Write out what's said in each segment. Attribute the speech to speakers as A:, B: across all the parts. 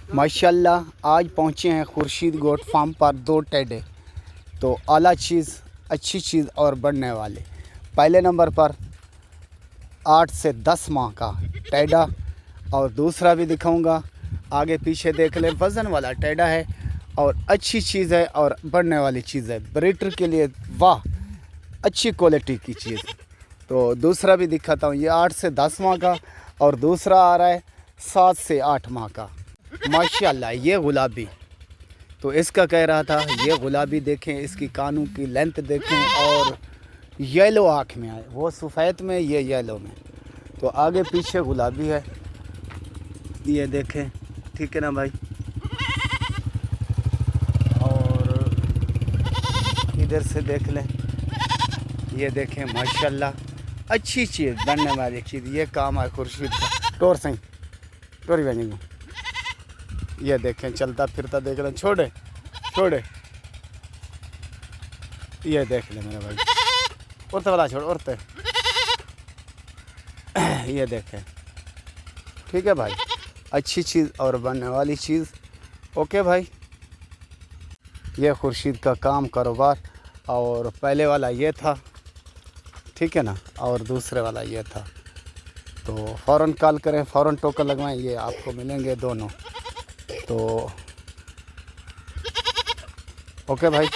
A: माशाल्लाह आज पहुँचे हैं खुर्शीद गोट फार्म पर 2 टेडे। तो आला चीज़, अच्छी चीज़ और बढ़ने वाले। पहले नंबर पर 8 से 10 माह का टेडा और दूसरा भी दिखाऊंगा, आगे पीछे देख लें। वज़न वाला टेडा है और अच्छी चीज़ है और बढ़ने वाली चीज़ है। ब्रीडर के लिए वाह, अच्छी क्वालिटी की चीज़। तो दूसरा भी दिखाता हूँ। ये 8 से 10 माह का और दूसरा आ रहा है 7 से 8 माह का। माशाल्लाह ये गुलाबी, तो इसका कह रहा था ये गुलाबी देखें, इसकी कानों की लेंथ देखें और येलो आँख में आए, वो सफ़ेद में ये येलो में। तो आगे पीछे गुलाबी है, ये देखें, ठीक है ना भाई। और इधर से देख लें, ये देखें माशाल्लाह अच्छी चीज़, बनने वाली चीज़। ये काम है खुर्शीद का। टोर सही टोरी बनेंगे, ये देखें चलता फिरता देख लें। छोड़े छोड़े, ये देख लें मेरा भाई। उड़ते वाला छोड़, उड़ते ये देखें, ठीक है भाई। अच्छी चीज़ और बनने वाली चीज़। ओके भाई, ये खुर्शीद का काम कारोबार। और पहले वाला ये था, ठीक है ना, और दूसरे वाला ये था। तो फ़ौरन कॉल करें, फ़ौरन टोकन लगवाएं, ये आपको मिलेंगे दोनों। तो ओके भाई।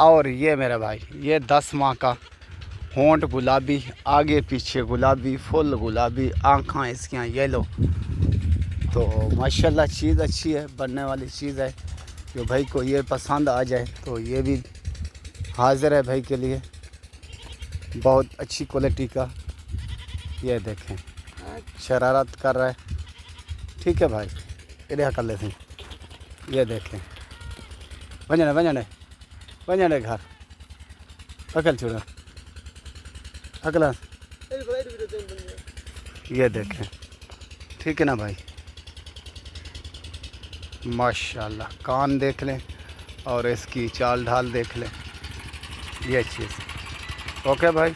A: और ये मेरा भाई, ये 10 माह का होंठ गुलाबी, आगे पीछे गुलाबी, फुल गुलाबी, आँखें इसकी येलो। तो माशाल्लाह चीज़ अच्छी है, बनने वाली चीज़ है। जो भाई को ये पसंद आ जाए तो ये भी हाज़िर है भाई के लिए। बहुत अच्छी क्वालिटी का, ये देखें शरारत कर रहा है, ठीक है भाई। इधर कर लेते हैं, ये देखें बंजने बंजने बंजने घर अकल छोड़ा अकला, ये देखें, ठीक है ना भाई। माशाल्लाह कान देख लें और इसकी चाल ढाल देख लें, ये चीज़। ओके भाई।